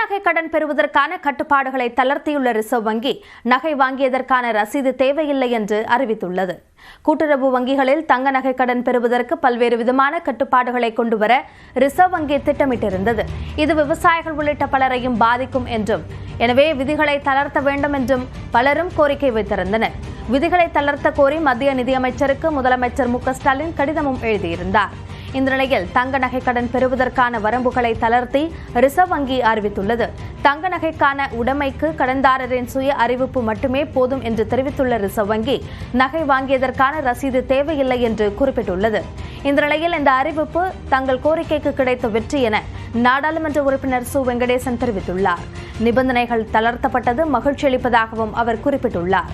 நகை கடன் பெறுவதற்கான கட்டுப்பாடுகளை தளர்த்தியுள்ள ரிசர்வ் வங்கி நகை வாங்கியதற்கான ரசீது தேவையில்லை என்று அறிவித்துள்ளது. கூட்டுறவு வங்கிகளில் தங்க நகை கடன் பெறுவதற்கு பல்வேறு விதமான கட்டுப்பாடுகளை கொண்டுவர ரிசர்வ் வங்கி திட்டமிட்டிருந்தது. இது விவசாயிகள் உள்ளிட்ட பலரையும் பாதிக்கும் என்றும், எனவே விதிகளை தளர்த்த வேண்டும் என்றும் பலரும் கோரிக்கை வைத்திருந்தனர். விதிகளை தளர்த்த கோரி மத்திய நிதியமைச்சருக்கு முதலமைச்சர் மு க ஸ்டாலின் கடிதமும் எழுதியிருந்தார். இந்த நிலையில் தங்க நகை கடன் பெறுவதற்கான வரம்புகளை தளர்த்தி ரிசர்வ் வங்கி அறிவித்துள்ளது. தங்க நகைக்கான உடைமைக்கு கடன்தாரரின் சுய அறிவிப்பு மட்டுமே போதும் என்று தெரிவித்துள்ள ரிசர்வ் வங்கி நகை வாங்கியதற்கான ரசீது தேவையில்லை என்று குறிப்பிட்டுள்ளது. இந்த நிலையில் இந்த அறிவிப்பு தங்கள் கோரிக்கைக்கு கிடைத்த வெற்றி என நாடாளுமன்ற உறுப்பினர் சு வெங்கடேசன் தெரிவித்துள்ளார். நிபந்தனைகள் தளர்த்தப்பட்டது மகிழ்ச்சி அளிப்பதாகவும் அவர் குறிப்பிட்டுள்ளார்.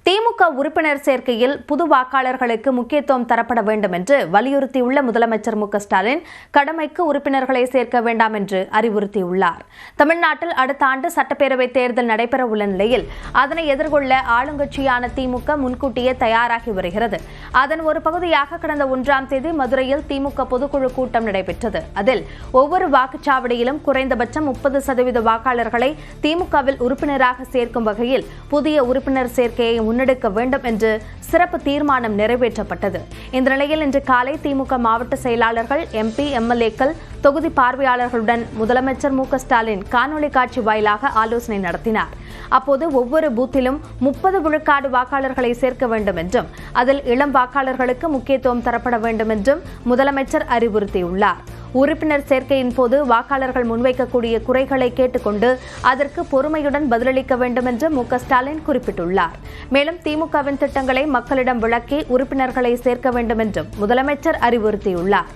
திமுக உறுப்பினர் சேர்க்கையில் புது வாக்காளர்களுக்கு முக்கியத்துவம் தரப்பட வேண்டும் என்று வலியுறுத்தியுள்ள முதலமைச்சர் மு க ஸ்டாலின் கடமைக்கு உறுப்பினர்களை சேர்க்க வேண்டாம் என்று அறிவுறுத்தியுள்ளார். தமிழ்நாட்டில் அடுத்த ஆண்டு சட்டப்பேரவைத் தேர்தல் நடைபெற உள்ள நிலையில் அதனை எதிர்கொள்ள ஆளுங்கட்சியான திமுக முன்கூட்டியே தயாராகி வருகிறது. அதன் ஒரு பகுதியாக கடந்த 1ஆம் தேதி மதுரையில் திமுக பொதுக்குழு கூட்டம் நடைபெற்றது. அதில் ஒவ்வொரு வாக்குச்சாவடியிலும் குறைந்தபட்சம் 30% வாக்காளர்களை திமுகவில் உறுப்பினராக சேர்க்கும் வகையில் புதிய உறுப்பினர் சேர்க்கையை முன்னெடுக்க வேண்டும் என்று சிறப்பு தீர்மானம் நிறைவேற்றப்பட்டது. இந்த நிலையில் இன்று காலை திமுக மாவட்ட செயலாளர்கள், எம்பி, எம்எல்ஏக்கள், தொகுதி பார்வையாளர்களுடன் முதலமைச்சர் மு க ஸ்டாலின் காணொலி காட்சி வாயிலாக ஆலோசனை நடத்தினார். அப்போது ஒவ்வொரு பூத்திலும் 30 விழுக்காடு வாக்காளர்களை சேர்க்க வேண்டும் என்றும் அதில் இளம் வாக்காளர்களுக்கு முக்கியத்துவம் தரப்பட வேண்டும் என்றும் முதலமைச்சர் அறிவுறுத்தியுள்ளார். உறுப்பினர் சேர்க்கையின் போது வாக்காளர்கள் முன்வைக்கக்கூடிய குறைகளை கேட்டுக்கொண்டு அதற்கு பொறுமையுடன் பதிலளிக்க வேண்டும் என்று மு க ஸ்டாலின் குறிப்பிட்டுள்ளார். மேலும் திமுகவின் திட்டங்களை மக்களிடம் விளக்கி உறுப்பினர்களை சேர்க்க வேண்டும் என்றும் முதலமைச்சர் அறிவுறுத்தியுள்ளார்.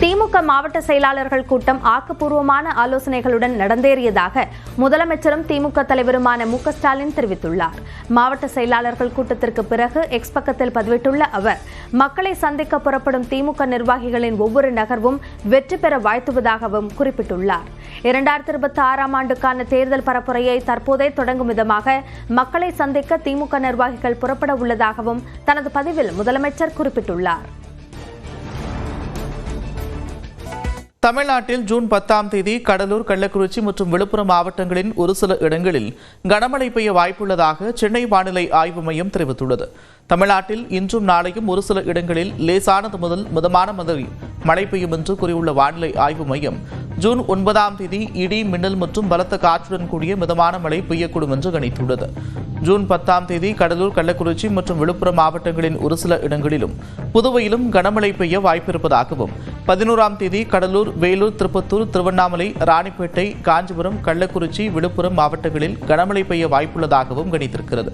திமுக மாவட்ட செயலாளர்கள் கூட்டம் ஆக்கப்பூர்வமான ஆலோசனைகளுடன் நடந்தேறியதாக முதலமைச்சரும் திமுக தலைவருமான மு க ஸ்டாலின் தெரிவித்துள்ளார். மாவட்ட செயலாளர்கள் கூட்டத்திற்கு பிறகு எக்ஸ் பக்கத்தில் பதிவிட்டுள்ள அவர், மக்களை சந்திக்க புறப்படும் திமுக நிர்வாகிகளின் ஒவ்வொரு நகர்வும் வெற்றி பெற வாழ்த்துவதாகவும் குறிப்பிட்டுள்ளார். 2026ஆம் ஆண்டுக்கான தேர்தல் பரப்புரையை தற்போதே தொடங்கும் விதமாக மக்களை சந்திக்க திமுக நிர்வாகிகள் புறப்பட உள்ளதாகவும் தனது பதிவில் முதலமைச்சர் குறிப்பிட்டுள்ளார். தமிழ்நாட்டில் ஜூன் 10ஆம் தேதி கடலூர், கள்ளக்குறிச்சி மற்றும் விழுப்புரம் மாவட்டங்களின் ஒரு சில இடங்களில் கனமழை பெய்ய வாய்ப்புள்ளதாக சென்னை வானிலை ஆய்வு மையம் தெரிவித்துள்ளது. தமிழ்நாட்டில் இன்றும் நாளையும் ஒரு சில இடங்களில் லேசானது முதல் மிதமான மழை பெய்யும் என்று கூறியுள்ள வானிலை ஆய்வு மையம், ஜூன் 9ஆம் தேதி இடி, மின்னல் மற்றும் பலத்த காற்றுடன் கூடிய மிதமான மழை பெய்யக்கூடும் என்று கணித்துள்ளது. ஜூன் 10ஆம் தேதி கடலூர், கள்ளக்குறிச்சி மற்றும் விழுப்புரம் மாவட்டங்களின் ஒரு சில இடங்களிலும் புதுவையிலும் கனமழை பெய்ய வாய்ப்பிருப்பதாகவும், 11ஆம் தேதி கடலூர், வேலூர், திருப்பத்தூர், திருவண்ணாமலை, ராணிப்பேட்டை, காஞ்சிபுரம், கள்ளக்குறிச்சி, விழுப்புரம் மாவட்டங்களில் கனமழை பெய்ய வாய்ப்புள்ளதாகவும் கணித்திருக்கிறது.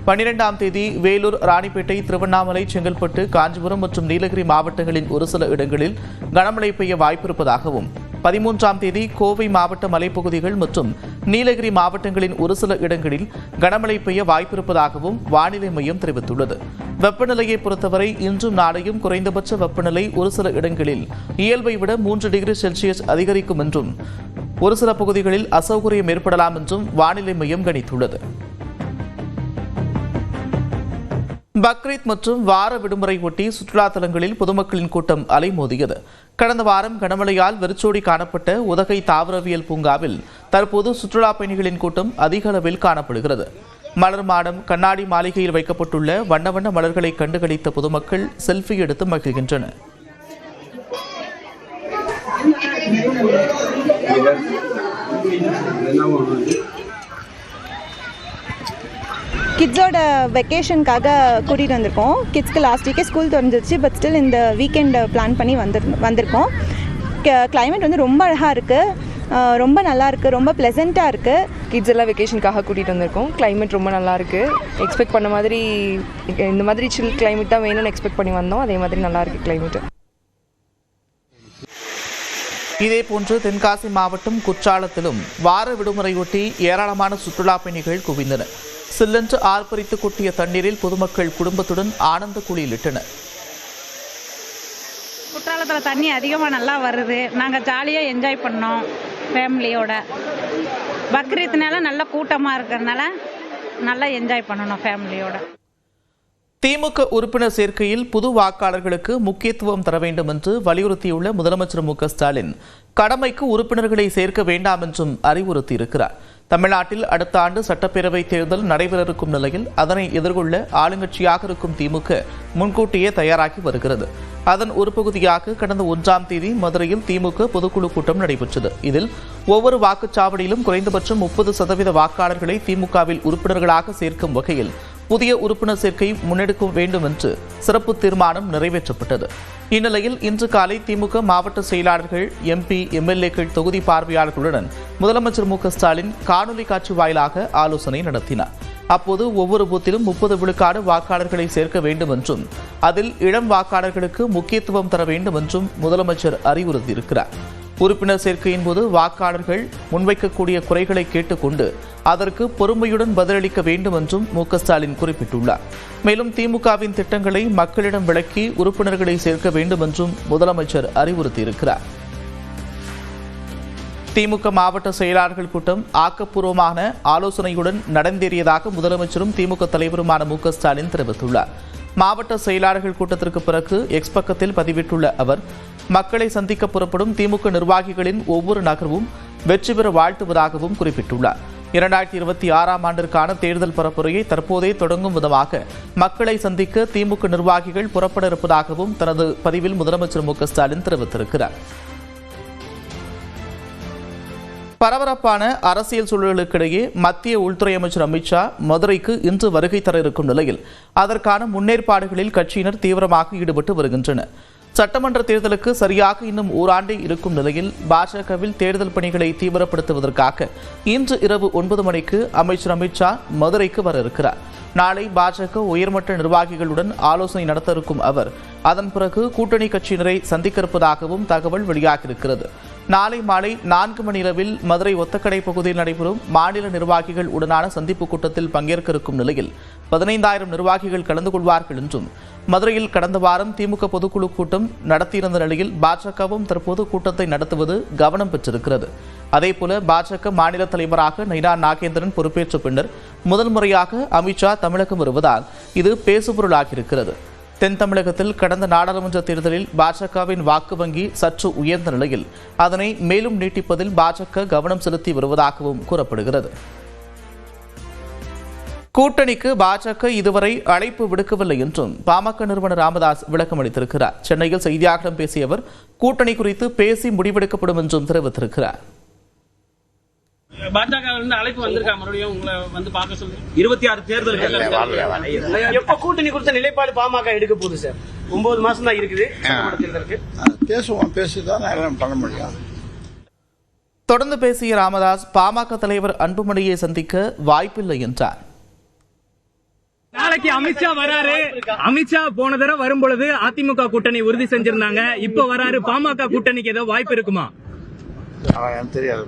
12ஆம் தேதி வேலூர், ராணிப்பேட்டை, திருவண்ணாமலை, செங்கல்பட்டு, காஞ்சிபுரம் மற்றும் நீலகிரி மாவட்டங்களின் ஒரு சில இடங்களில் கனமழை பெய்ய வாய்ப்பிருப்பதாகவும், 13ஆம் தேதி கோவை மாவட்ட மலைப்பகுதிகள் மற்றும் நீலகிரி மாவட்டங்களின் ஒரு சில இடங்களில் கனமழை பெய்ய வாய்ப்பிருப்பதாகவும் வானிலை மையம் தெரிவித்துள்ளது. வெப்பநிலையை பொறுத்தவரை இன்றும் நாளையும் குறைந்தபட்ச வெப்பநிலை ஒரு சில இடங்களில் இயல்பை விட 3 டிகிரி செல்சியஸ் அதிகரிக்கும் என்றும் ஒரு சில பகுதிகளில் அசௌகரியம் ஏற்படலாம் என்றும் வானிலை மையம் கணித்துள்ளது. பக்ரீத் மற்றும் வார விடுமுறை ஒட்டி சுற்றுலா தலங்களில் பொதுமக்களின் கூட்டம் அலைமோதியது. கடந்த வாரம் கனமழையால் வெறிச்சோடி காணப்பட்ட உதகை தாவரவியல் பூங்காவில் தற்போது சுற்றுலா பயணிகளின் கூட்டம் அதிக அளவில் காணப்படுகிறது. மலர் மாடம், கண்ணாடி மாளிகையில் வைக்கப்பட்டுள்ள வண்ண வண்ண மலர்களை கண்டுகளித்த பொதுமக்கள் செல்ஃபி எடுத்து மகிழ்கின்றனர். கிட்ஸோட வெக்கேஷனுக்காக கூட்டிகிட்டு வந்திருக்கோம். கிட்ஸ்க்கு லாஸ்ட் வீக்கே ஸ்கூல் திறந்துருச்சு. பட் ஸ்டில் இந்த வீக்கெண்ட் பிளான் பண்ணி வந்திருக்கோம். கிளைமேட் வந்து ரொம்ப அழகாக இருக்குது, ரொம்ப நல்லா இருக்குது, ரொம்ப ப்ளசண்ட்டாக இருக்குது. கிட்ஸ் எல்லாம் வெக்கேஷனுக்காக கூட்டிகிட்டு வந்திருக்கோம். கிளைமேட் ரொம்ப நல்லா இருக்குது. எக்ஸ்பெக்ட் பண்ண மாதிரி இந்த மாதிரி சில் கிளைமேட் தான் வேணும்னு எக்ஸ்பெக்ட் பண்ணி வந்தோம். அதே மாதிரி நல்லா இருக்குது கிளைமேட்டு. இதேபோன்று தென்காசி மாவட்டம் குற்றாலத்திலும் வார விடுமுறையொட்டி ஏராளமான சுற்றுலா பயணிகள் குவிந்தனர். சில்லென்று ஆர்ப்பரித்து கொட்டிய தண்ணீரில் பொதுமக்கள் குடும்பத்துடன் ஆனந்த குளியலிட்டனர். குற்றாலத்தில் தண்ணி அதிகமாக நல்லா வருது. நாங்கள் ஜாலியாக என்ஜாய் பண்ணோம் ஃபேமிலியோட. பக்ரீத்னால நல்ல கூட்டமாக இருக்கிறதுனால நல்லா என்ஜாய் பண்ணணும் ஃபேமிலியோட. திமுக உறுப்பினர் சேர்க்கையில் புது வாக்காளர்களுக்கு முக்கியத்துவம் தர வேண்டும் என்று வலியுறுத்தியுள்ள முதலமைச்சர் மு.க.ஸ்டாலின் கடமைக்கு உறுப்பினர்களை சேர்க்க வேண்டாம் என்றும் அறிவுறுத்தியிருக்கிறார். தமிழ்நாட்டில் அடுத்த ஆண்டு சட்டப்பேரவை தேர்தல் நடைபெற இருக்கும் நிலையில் அதனை எதிர்கொள்ள ஆளுங்கட்சியாக இருக்கும் திமுக முன்கூட்டியே தயாராகி வருகிறது. அதன் ஒரு பகுதியாக கடந்த 1ஆம் தேதி மதுரையில் திமுக பொதுக்குழு கூட்டம் நடைபெற்றது. இதில் ஒவ்வொரு வாக்குச்சாவடியிலும் குறைந்தபட்சம் 30% வாக்காளர்களை திமுகவில் உறுப்பினர்களாக சேர்க்கும் வகையில் புதிய உறுப்பினர் சேர்க்கை முன்னெடுக்க வேண்டும் என்று சிறப்பு தீர்மானம் நிறைவேற்றப்பட்டது. இந்நிலையில் இன்று காலை திமுக மாவட்ட செயலாளர்கள், எம்பி, எம்எல்ஏக்கள், தொகுதி பார்வையாளர்களுடன் முதலமைச்சர் மு.க.ஸ்டாலின் காணொலி காட்சி வாயிலாக ஆலோசனை நடத்தினார். அப்போது ஒவ்வொரு பூத்திலும் 30 விழுக்காடு வாக்காளர்களை சேர்க்க வேண்டும் என்றும் அதில் இளம் வாக்காளர்களுக்கு முக்கியத்துவம் தர வேண்டும் என்றும் முதலமைச்சர் அறிவுறுத்தியிருக்கிறார். உறுப்பினர் சேர்க்கையின் போது வாக்காளர்கள் முன்வைக்கக்கூடிய குறைகளை கேட்டுக்கொண்டு அதற்கு பொறுமையுடன் பதிலளிக்க வேண்டும் என்றும் மு.க.ஸ்டாலின் குறிப்பிட்டுள்ளார். மேலும் திமுகவின் திட்டங்களை மக்களிடம் விளக்கி உறுப்பினர்களை சேர்க்க வேண்டும் என்றும் முதலமைச்சர் அறிவுறுத்தியிருக்கிறார். திமுக மாவட்ட செயலாளர்கள் கூட்டம் ஆக்கப்பூர்வமான ஆலோசனையுடன் நடந்தேறியதாக முதலமைச்சரும் திமுக தலைவருமான மு.க.ஸ்டாலின் தெரிவித்துள்ளார். மாவட்ட செயலாளர்கள் கூட்டத்திற்கு பிறகு எக்ஸ் பக்கத்தில் பதிவிட்டுள்ள அவர், மக்களை சந்திக்க புறப்படும் திமுக நிர்வாகிகளின் ஒவ்வொரு நகர்வும் வெற்றி பெற வாழ்த்துவதாகவும் குறிப்பிட்டுள்ளார். 2026ஆம் ஆண்டிற்கான தேர்தல் பரப்புரையை தற்போதே தொடங்கும் விதமாக மக்களை சந்திக்க திமுக நிர்வாகிகள் புறப்பட இருப்பதாகவும் தனது பதிவில் முதலமைச்சர் மு.க.ஸ்டாலின் தெரிவித்திருக்கிறார். பரபரப்பான அரசியல் சூழலுக்கிடையே மத்திய உள்துறை அமைச்சர் அமித்ஷா மதுரைக்கு இன்று வருகை தர இருக்கும் நிலையில் அதற்கான முன்னேற்பாடுகளில் கட்சியினர் தீவிரமாக ஈடுபட்டு வருகின்றனர். சட்டமன்ற தேர்தலுக்கு சரியாக இன்னும் ஓராண்டே இருக்கும் நிலையில் பாஜகவில் தேர்தல் பணிகளை தீவிரப்படுத்துவதற்காக இன்று இரவு 9 மணிக்கு அமைச்சர் அமித்ஷா மதுரைக்கு வர இருக்கிறார். நாளை பாஜக உயர்மட்ட நிர்வாகிகளுடன் ஆலோசனை நடத்த இருக்கும் அவர் அதன் பிறகு கூட்டணி கட்சியினரை சந்திக்க இருப்பதாகவும் தகவல் வெளியாகியிருக்கிறது. நாளை மாலை 4 மணியளவில் மதுரை ஒத்தக்கடை பகுதியில் நடைபெறும் மாநில நிர்வாகிகள் உடனான சந்திப்பு கூட்டத்தில் பங்கேற்க இருக்கும் நிலையில் 15,000 நிர்வாகிகள் கலந்து கொள்வார்கள் என்றும், மதுரையில் கடந்த வாரம் திமுக பொதுக்குழு கூட்டம் நடத்தியிருந்த நிலையில் பாஜகவும் தற்போது கூட்டத்தை நடத்துவது கவனம் பெற்றிருக்கிறது. அதேபோல பாஜக மாநில தலைவராக நைனா நாகேந்திரன் பொறுப்பேற்ற பின்னர் முதல் முறையாக அமித்ஷா தமிழகம் வருவதால் இது பேசுபொருளாகியிருக்கிறது. தென் தமிழகத்தில் கடந்த நாடாளுமன்ற தேர்தலில் பாஜகவின் வாக்கு வங்கி சற்று உயர்ந்த நிலையில் அதனை மேலும் நீட்டிப்பதில் பாஜக கவனம் செலுத்தி வருவதாகவும் கூறப்படுகிறது. கூட்டணிக்கு பாஜக இதுவரை அழைப்பு விடுக்கவில்லை என்றும் பாமக நிறுவனர் ராமதாஸ் விளக்கம் அளித்திருக்கிறார். சென்னையில் செய்தியாளர்களிடம் பேசிய அவர் கூட்டணி குறித்து பேசி முடிவெடுக்கப்படும் என்றும் தெரிவித்திருக்கிறார். பாஜக அழைப்பு வந்திருக்கா மறுபடியும் உங்களை வந்து பார்க்க சொல்லி 26 தேர்தல் எப்ப கூட்டணி குறித்த நிலைப்பாடு பாமக எடுக்க போகுது சார்? 9 மாசம் தான் இருக்குது பேசுவோம் பண்ண முடியும். தொடர்ந்து பேசிய ராமதாஸ் பாமக தலைவர் அன்புமணியை சந்திக்க வாய்ப்பில்லை என்றார். நாளைக்கு அமித்ஷா வராரு. அமித்ஷா போன தடவை வரும் பொழுது அதிமுக கூட்டணி உறுதி செஞ்சிருந்தாங்க. இப்ப வராரு. பாமக கூட்டணிக்கு ஏதோ வாய்ப்பு இருக்குமா? தெரியாது.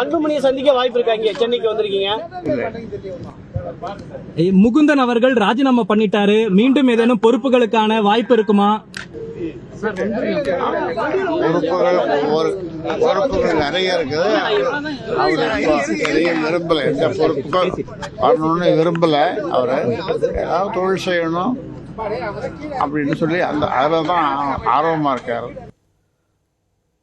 அன்புமணியை சந்திக்க வாய்ப்பு இருக்காங்க. சென்னைக்கு வந்திருக்கீங்க. முகுந்தன் அவர்கள் ராஜினாமா பண்ணிட்டாரு. மீண்டும் ஏதேனும் பொறுப்புகளுக்கான வாய்ப்பு இருக்குமா? பொறுப்புகள் நிறைய இருக்குது. விரும்பல, எந்த பொறுப்புகள் வரணும்னு விரும்பல. அவரு ஏதாவது தொழில் செய்யணும் அப்படின்னு சொல்லி அதுல தான் ஆர்வமா இருக்காரு.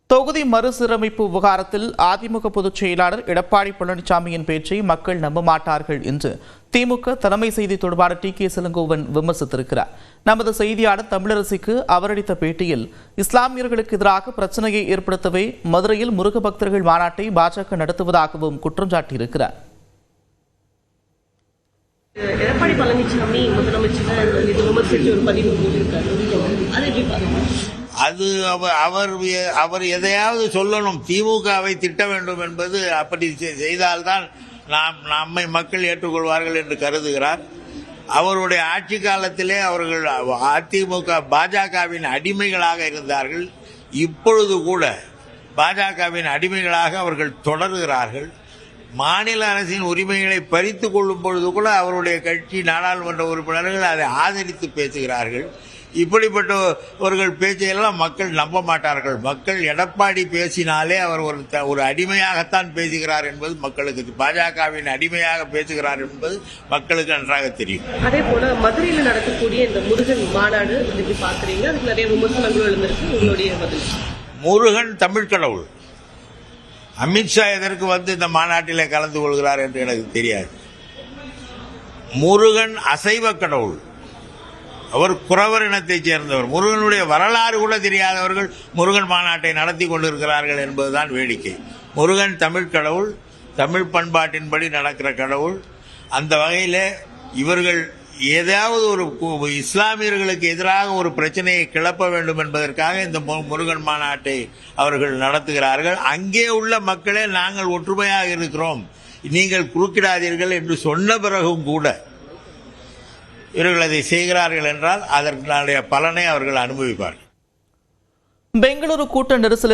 தொகுதி மறுசீரமைப்பு விவகாரத்தில் அதிமுக பொதுச் செயலாளர் எடப்பாடி பழனிசாமியின் பேச்சை மக்கள் நம்ப மாட்டார்கள் என்று திமுக தலைமை செய்தி தொடர்பாளர் டி.கே. இளங்கோவன் விமர்சித்திருக்கிறார். நமது செய்தியாளர் தமிழரசிக்கு அவர் அளித்த பேட்டியில் இஸ்லாமியர்களுக்கு எதிராக பிரச்சனையை ஏற்படுத்தவே மதுரையில் முருக பக்தர்கள் மாநாட்டை பாஜக நடத்துவதாகவும் குற்றம் சாட்டியிருக்கிறார். எடப்பாடி பழனிசாமி முதலமைச்சர் விமர்சித்து ஒரு பதிவு போட்டிருக்காரு. அது அவர் எதையாவது சொல்லணும், திமுகவை திட்ட வேண்டும் என்பது, அப்படி செய்தால்தான் நம்மை மக்கள் ஏற்றுக்கொள்வார்கள் என்று கருதுகிறார். அவருடைய ஆட்சி காலத்திலே அவர்கள் அதிமுக பாஜகவின் அடிமைகளாக இருந்தார்கள். இப்பொழுது கூட பாஜகவின் அடிமைகளாக அவர்கள் தொடர்கிறார்கள். மாநில அரசின் உரிமைகளை பறித்து கொள்ளும் பொழுது கூட அவருடைய கட்சி நாடாளுமன்ற உறுப்பினர்கள் அதை ஆதரித்து பேசுகிறார்கள். இப்படிப்பட்டவர்கள் பேச்சையெல்லாம் மக்கள் நம்ப மாட்டார்கள். மக்கள் எடப்பாடி பேசினாலே அவர் ஒரு அடிமையாகத்தான் பேசுகிறார் என்பது மக்களுக்கு, பாஜகவின் அடிமையாக பேசுகிறார் என்பது மக்களுக்கு நன்றாக தெரியும். அதே போல மதுரையில் நடக்கக்கூடிய இந்த முருகன் மாநாடு எப்படி பாக்குறீங்க? அதுக்கு நிறைய விமர்சனங்களும் எழுந்திருக்கு. உங்களுடைய பதில்? முருகன் தமிழ் கடவுள். அமித்ஷா எதற்கு வந்து இந்த மாநாட்டிலே கலந்து கொள்கிறார் என்று எனக்கு தெரியாது. முருகன் அசைவ கடவுள். அவர் குறவர் இனத்தைச் சேர்ந்தவர். முருகனுடைய வரலாறு கூட தெரியாதவர்கள் முருகன் மாநாட்டை நடத்தி கொண்டிருக்கிறார்கள் என்பதுதான் வேடிக்கை. முருகன் தமிழ் கடவுள், தமிழ் பண்பாட்டின்படி நடக்கிற கடவுள். அந்த வகையில் இவர்கள் ஏதாவது ஒரு இஸ்லாமியர்களுக்கு எதிராக ஒரு பிரச்சனையை கிளப்ப வேண்டும் என்பதற்காக இந்த முருகன் மாநாட்டை அவர்கள் நடத்துகிறார்கள். அங்கே உள்ள மக்களே நாங்கள் ஒற்றுமையாக இருக்கிறோம், நீங்கள் குறுக்கிடாதீர்கள் என்று சொன்ன பிறகும் கூட இவர்கள் அதை செய்கிறார்கள் என்றால் அதற்குடைய பலனை அவர்கள் அனுபவிப்பார்கள். பெங்களூரு கூட்ட நெரிசலில்